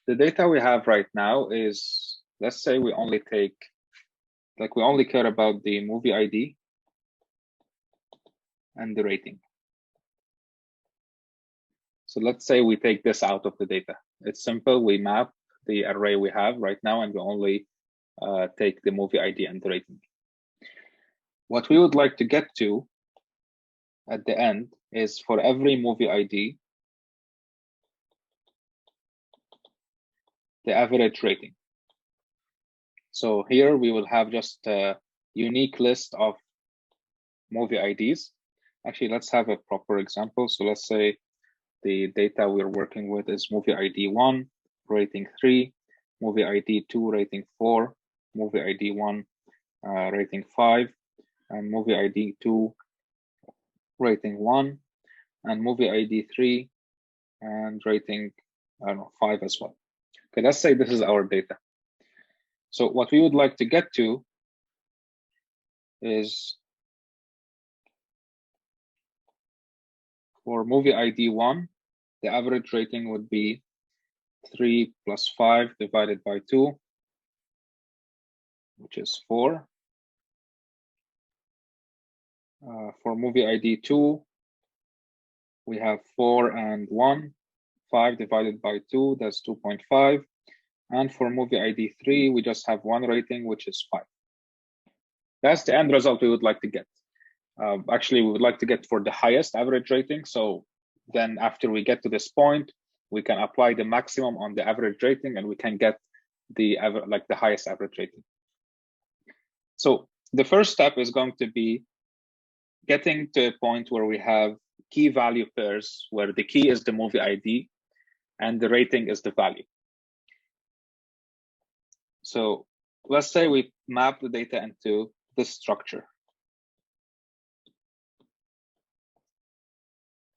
the data we have right now is, let's say we only take, like we only care about the movie ID and the rating. So let's say we take this out of the data. It's simple. We map the array we have right now, and we only take the movie ID and the rating. What we would like to get to at the end is for every movie ID, the average rating. So here we will have just a unique list of movie IDs. Actually, let's have a proper example. So let's say the data we're working with is movie ID 1, rating 3, movie ID 2, rating 4, movie ID 1, rating 5, and movie ID 2, rating 1, and movie ID 3, and rating, I don't know, 5 as well. Okay, let's say this is our data. So what we would like to get to is for movie ID 1, the average rating would be 3 plus 5 divided by 2, which is 4. For movie ID 2, we have 4 and 1. 5 divided by 2, that's 2.5. And for movie ID 3, we just have one rating, which is 5. That's the end result we would like to get. Actually, we would like to get for the highest average rating. So then after we get to this point, we can apply the maximum on the average rating, and we can get the highest average rating. So the first step is going to be getting to a point where we have key value pairs, where the key is the movie ID and the rating is the value. So let's say we map the data into this structure.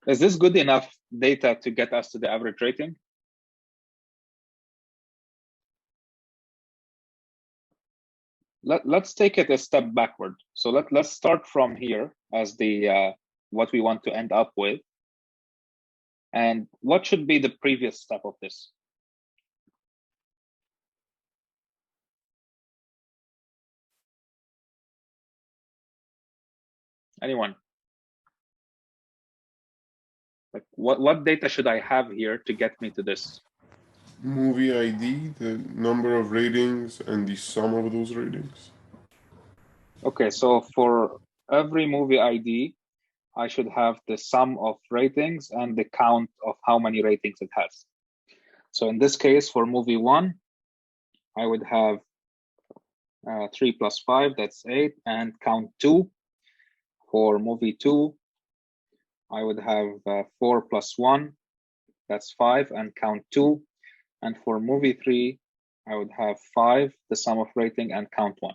Is this good enough data to get us to the average rating? Let's take it a step backward. So let's start from here as the what we want to end up with. And what should be the previous step of this? Anyone? Like what data should I have here to get me to this? Movie ID, the number of ratings, and the sum of those ratings. Okay, so for every movie ID, I should have the sum of ratings and the count of how many ratings it has. So in this case, for movie 1, I would have 3 plus 5, that's 8, and count 2. For movie 2, I would have 4 plus 1, that's 5, and count 2. And for movie 3, I would have 5, the sum of rating, and count 1.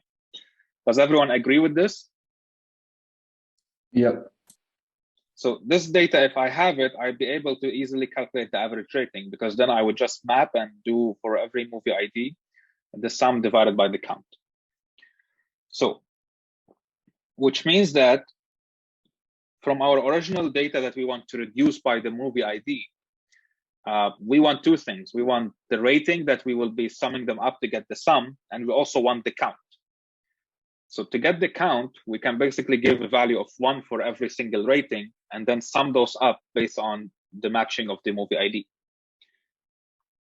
Does everyone agree with this? Yep. So this data, if I have it, I'd be able to easily calculate the average rating, because then I would just map and do for every movie ID, the sum divided by the count. So, which means that from our original data that we want to reduce by the movie ID, we want two things. We want the rating that we will be summing them up to get the sum, and we also want the count. So to get the count, we can basically give a value of 1 for every single rating, and then sum those up based on the matching of the movie ID.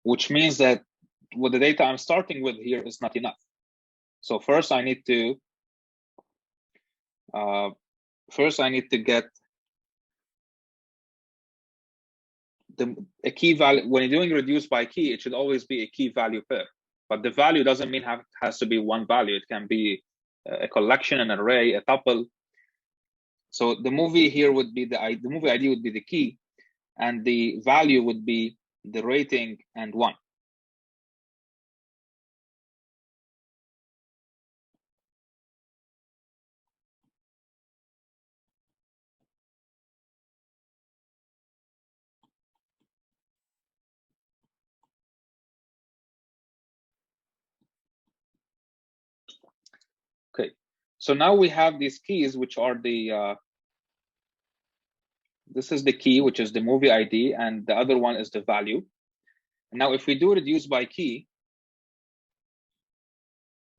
Which means that with the data I'm starting with here is not enough. So first I need to get a key value. When you're doing reduce by key, it should always be a key value pair. But the value doesn't mean has to be one value. It can be a collection, an array, a tuple. So the movie here would be the movie ID would be the key, and the value would be the rating and 1. Okay, so now we have these keys, which are the this is the key, which is the movie ID, and the other one is the value. Now, if we do reduce by key,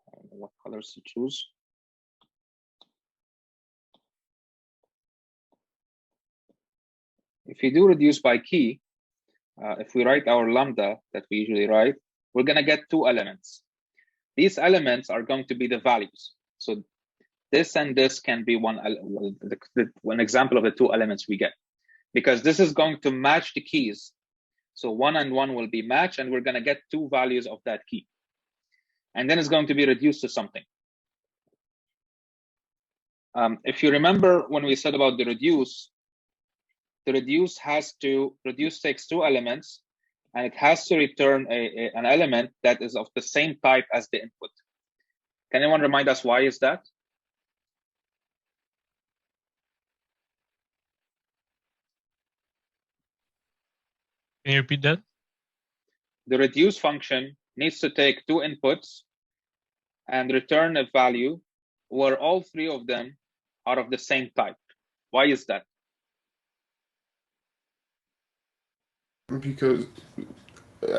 I don't know what colors to choose. If we do reduce by key, if we write our lambda that we usually write, we're going to get two elements. These elements are going to be the values. So this and this can be one example of the two elements we get, because this is going to match the keys. So 1 and 1 will be matched, and we're going to get two values of that key. And then it's going to be reduced to something. If you remember when we said about the reduce takes two elements, and it has to return an element that is of the same type as the input. Can anyone remind us why is that? Can you repeat that? The reduce function needs to take two inputs and return a value where all three of them are of the same type. Why is that? Because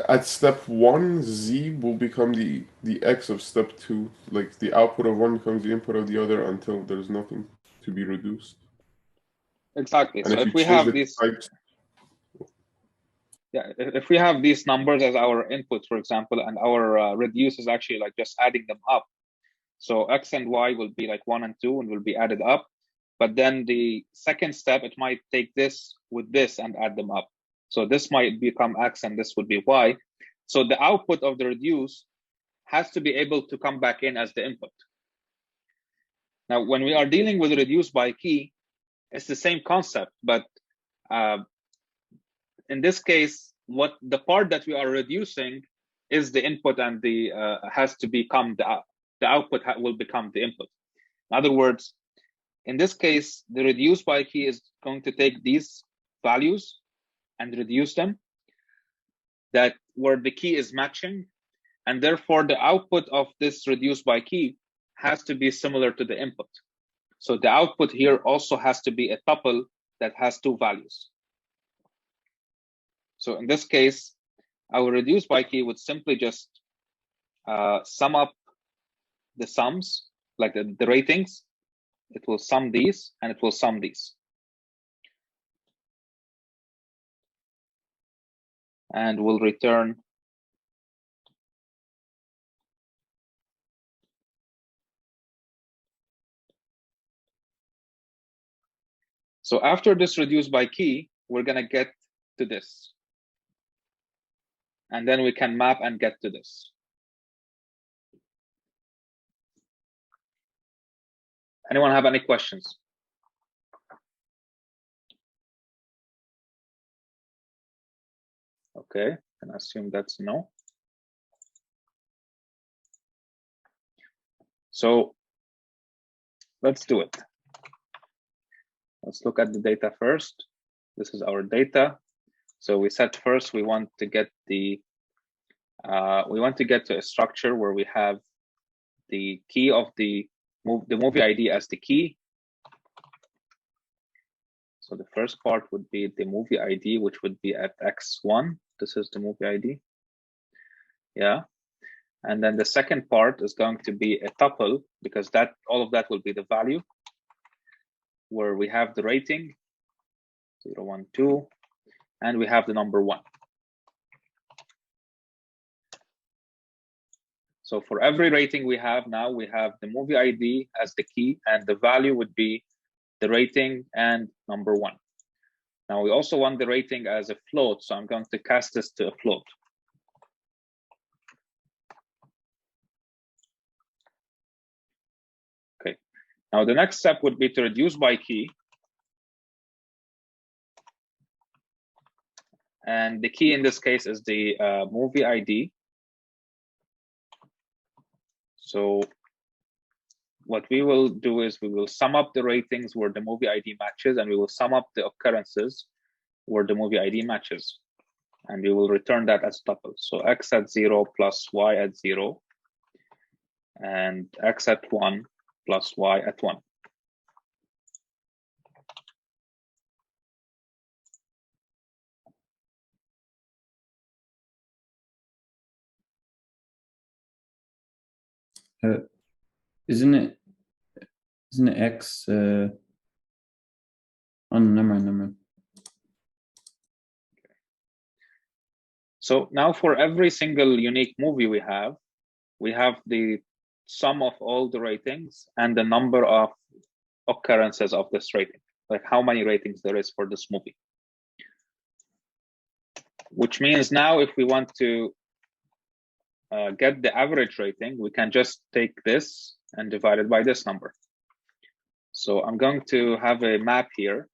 at step 1, Z will become the X of step 2. Like the output of one becomes the input of the other until there's nothing to be reduced. Exactly. And So if we change have the these, types, if we have these numbers as our input, for example, and our reduce is actually like just adding them up. So X and Y will be like 1 and 2 and will be added up. But then the second step, it might take this with this and add them up. So this might become X and this would be Y. So the output of the reduce has to be able to come back in as the input. Now, when we are dealing with reduce by key, it's the same concept, but in this case, what the part that we are reducing is the input, and the has to become the output will become the input. In other words, in this case, the reduce by key is going to take these values and reduce them that where the key is matching, and therefore the output of this reduce by key has to be similar to the input. So the output here also has to be a tuple that has two values. So in this case, our reduce by key would simply just sum up the sums, like the ratings. It will sum these and it will sum these. And will return so after this reduce by key, we're going to get to this. And then we can map and get to this. Anyone have any questions? Okay, and assume that's no. So let's do it. Let's look at the data first. This is our data. So we said first we want to get to a structure where we have the key of the movie ID as the key. So the first part would be the movie ID, which would be at X1. This is the movie ID. Yeah. And then the second part is going to be a tuple, because all of that will be the value where we have the rating 0, 1, 2, and we have the number 1. So for every rating we have now, we have the movie ID as the key, and the value would be the rating and number 1. Now we also want the rating as a float, so I'm going to cast this to a float. Okay. Now the next step would be to reduce by key. And the key in this case is the movie ID. So what we will do is we will sum up the ratings where the movie ID matches, and we will sum up the occurrences where the movie ID matches. And we will return that as tuple. So X at 0 plus Y at 0, and X at 1 plus Y at 1. Isn't it X? Oh, never mind. So now for every single unique movie we have the sum of all the ratings and the number of occurrences of this rating, like how many ratings there is for this movie. Which means now if we want to get the average rating, we can just take this and divide it by this number. So I'm going to have a map here.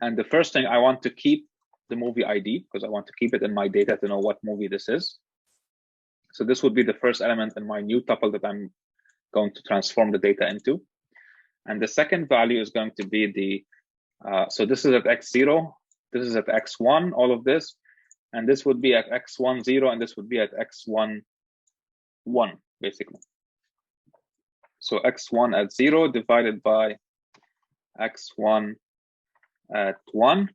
And the first thing, I want to keep the movie ID because I want to keep it in my data to know what movie this is. So this would be the first element in my new tuple that I'm going to transform the data into. And the second value is going to be the, so this is at x0, this is at x1, all of this, and this would be at x1, 0, and this would be at x1, 1, basically. So x1 at 0 divided by x1 at 1,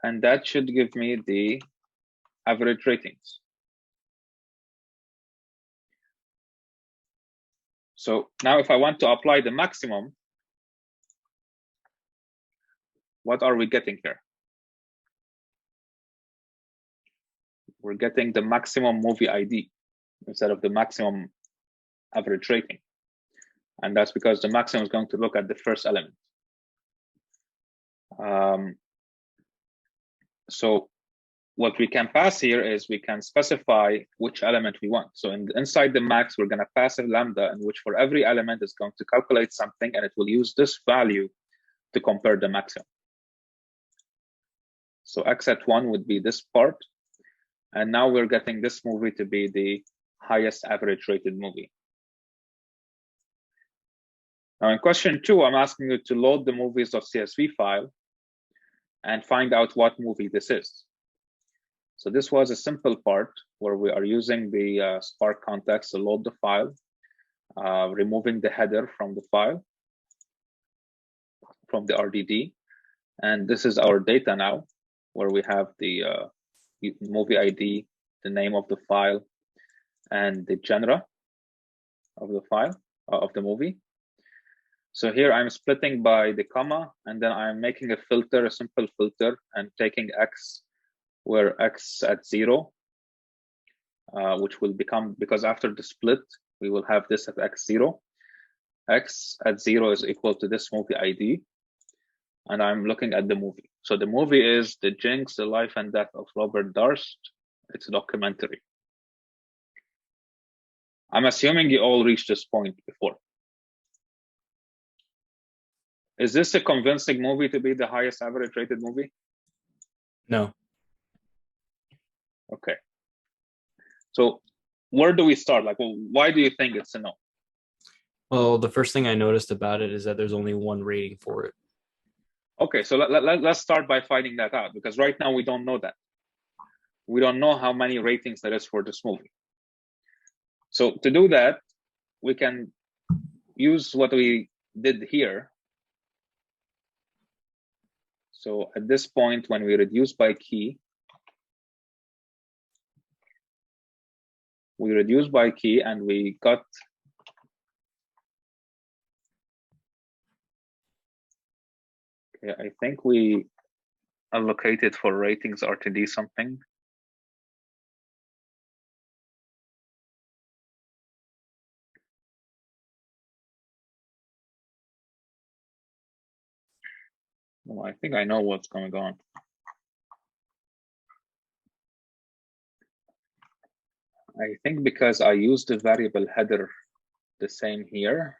and that should give me the average ratings. So now if I want to apply the maximum, what are we getting here? We're getting the maximum movie ID instead of the maximum average rating. And that's because the maximum is going to look at the first element. So what we can pass here is we can specify which element we want. So inside the max, we're going to pass a lambda in which for every element is going to calculate something, and it will use this value to compare the maximum. So x at 1 would be this part. And now we're getting this movie to be the highest average rated movie. Now in question 2, I'm asking you to load the movies.csv file and find out what movie this is. So this was a simple part where we are using the Spark context to load the file, removing the header from the file, from the RDD. And this is our data now, where we have the movie ID, the name of the file, and the genre of the file, of the movie. So here I'm splitting by the comma, and then I'm making a filter, a simple filter, and taking x, where x at 0, which will become, because after the split, we will have this at x0. X at 0 is equal to this movie ID, and I'm looking at the movie. So the movie is The Jinx, The Life and Death of Robert Durst. It's a documentary. I'm assuming you all reached this point before. Is this a convincing movie to be the highest average rated movie? No. Okay. So where do we start? Like, well, why do you think it's a no? Well, the first thing I noticed about it is that there's only one rating for it. Okay, so let's start by finding that out, because right now we don't know that. We don't know how many ratings there is for this movie. So to do that, we can use what we did here. So at this point, when we reduce by key, and we got I think we allocated for ratings RTD something. Well, I think I know what's going on. I think because I used the variable header the same here.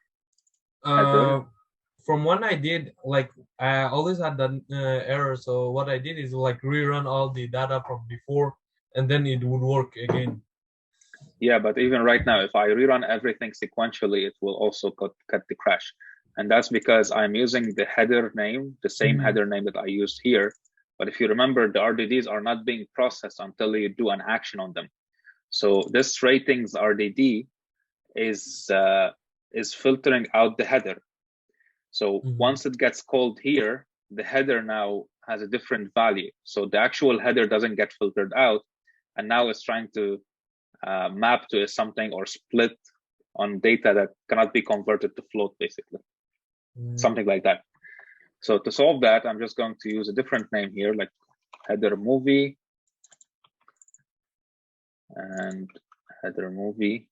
From what I did, like I always had that error. So what I did is like rerun all the data from before, and then it would work again. Yeah, but even right now, if I rerun everything sequentially, it will also cut the crash. And that's because I'm using the header name, the same header name that I used here. But if you remember, the RDDs are not being processed until you do an action on them. So this ratings RDD is filtering out the header. So once it gets called here, the header now has a different value. So the actual header doesn't get filtered out, and now it's trying to map to something or split on data that cannot be converted to float, basically, something like that. So to solve that, I'm just going to use a different name here, like header movie and header movie.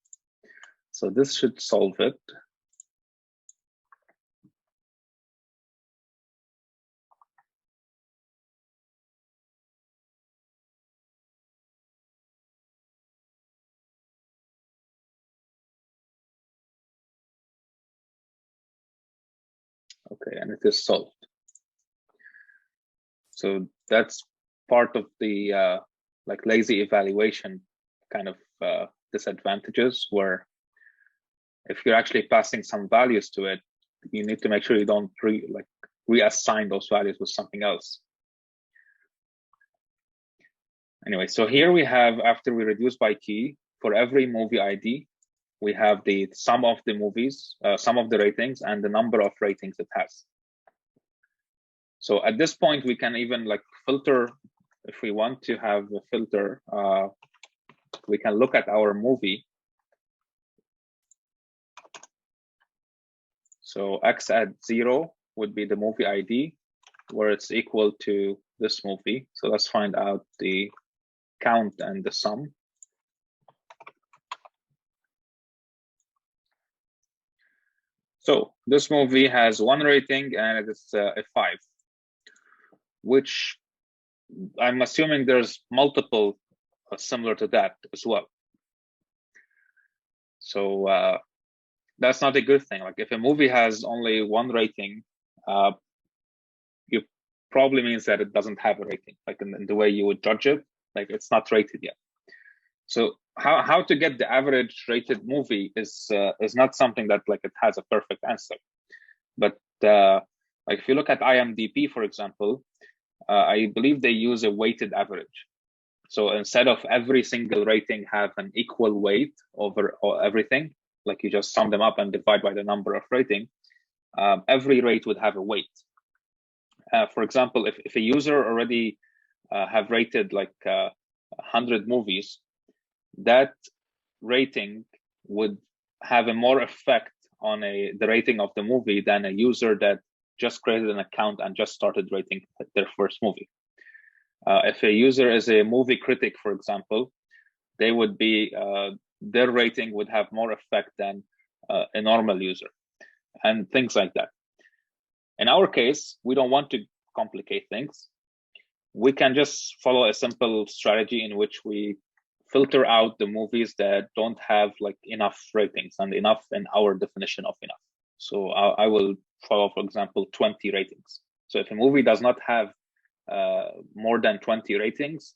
So this should solve it. Okay, and it is solved. So that's part of the like lazy evaluation kind of disadvantages, where if you're actually passing some values to it, you need to make sure you don't reassign those values with something else. Anyway, so here we have, after we reduce by key, for every movie ID, we have the sum of the movies, sum of the ratings, and the number of ratings it has. So at this point, we can even like filter. If we want to have a filter, we can look at our movie. So x at 0 would be the movie ID, where it's equal to this movie. So let's find out the count and the sum. So this movie has 1 rating and it's a 5, which I'm assuming there's multiple similar to that as well. So that's not a good thing. Like if a movie has only 1 rating, it probably means that it doesn't have a rating. Like in the way you would judge it, like it's not rated yet. So how to get the average rated movie is not something that like it has a perfect answer. But like if you look at IMDb, for example, I believe they use a weighted average. So instead of every single rating have an equal weight over everything, like you just sum them up and divide by the number of rating, every rate would have a weight. For example, if a user already have rated like 100 movies, that rating would have a more effect on the rating of the movie than a user that just created an account and just started rating their first movie. If a user is a movie critic, for example, they would be their rating would have more effect than a normal user, and things like that. In our case, we don't want to complicate things. We can just follow a simple strategy in which we filter out the movies that don't have like enough ratings, and enough in our definition of enough. So I will follow, for example, 20 ratings. So if a movie does not have more than 20 ratings,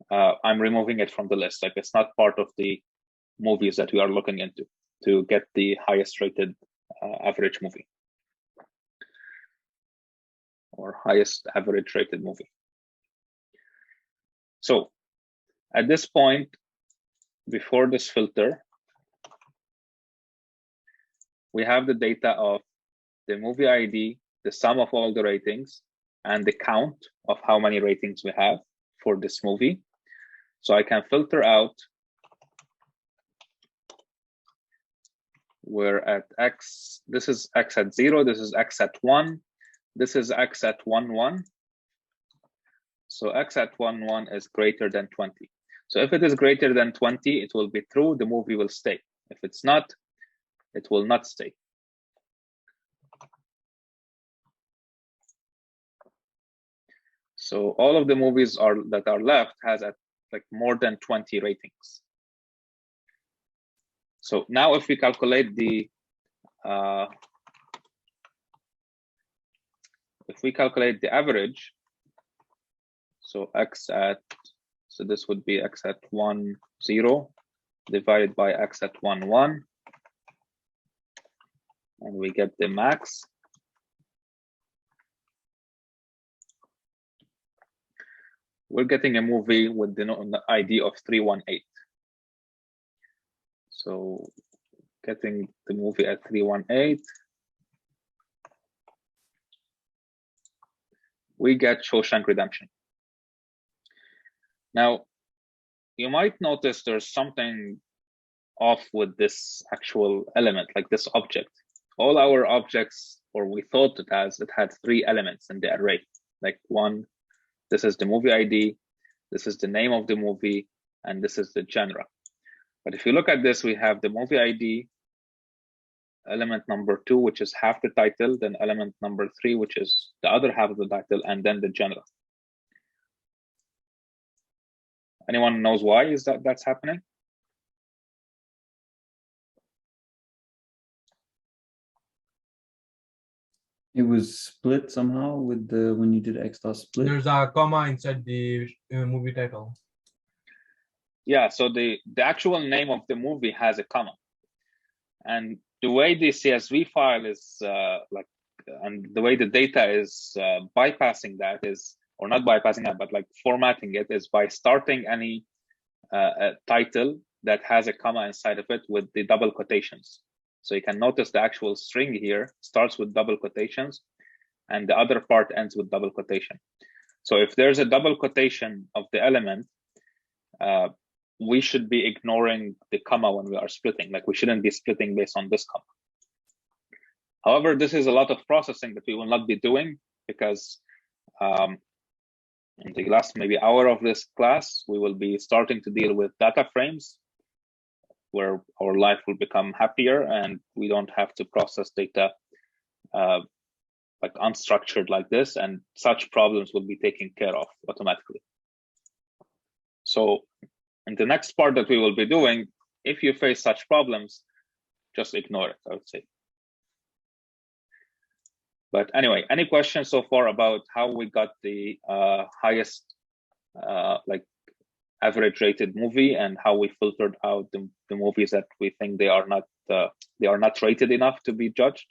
I'm removing it from the list. Like it's not part of the movies that we are looking into to get the highest rated average movie, or highest average rated movie. So at this point, before this filter, we have the data of the movie ID, the sum of all the ratings, and the count of how many ratings we have for this movie. So I can filter out where at x, this is x at 0, this is x at 1, this is x at 1, 1. So x at 1, 1 is greater than 20. So if it is greater than 20, it will be true, the movie will stay. If it's not, it will not stay. So all of the movies that are left has at like more than 20 ratings. So now if we calculate the average, so this would be x at 1, 0 divided by x at 1, 1, and we get the max. We're getting a movie with the ID of 318. So getting the movie at 318, we get Shawshank Redemption. Now, you might notice there's something off with this actual element, like this object. All our objects, or we thought it had 3 elements in the array. Like one, this is the movie ID, this is the name of the movie, and this is the genre. But if you look at this, we have the movie ID, element number 2, which is half the title, then element number 3, which is the other half of the title, and then the genre. Anyone knows why that's happening? It was split somehow with the when you did X dot split. There's a comma inside the movie title. Yeah, so the actual name of the movie has a comma. And the way the CSV file is and the way the data is bypassing that is, or not bypassing that, but like formatting it, is by starting any title that has a comma inside of it with the double quotations. So you can notice the actual string here starts with double quotations and the other part ends with double quotation. So if there's a double quotation of the element, we should be ignoring the comma when we are splitting. Like we shouldn't be splitting based on this comma. However, this is a lot of processing that we will not be doing because in the last maybe hour of this class, we will be starting to deal with data frames where our life will become happier and we don't have to process data like unstructured like this, and such problems will be taken care of automatically. So in the next part that we will be doing, if you face such problems, just ignore it, I would say. But anyway, any questions so far about how we got the highest like average rated movie and how we filtered out the movies that we think they are not rated enough to be judged?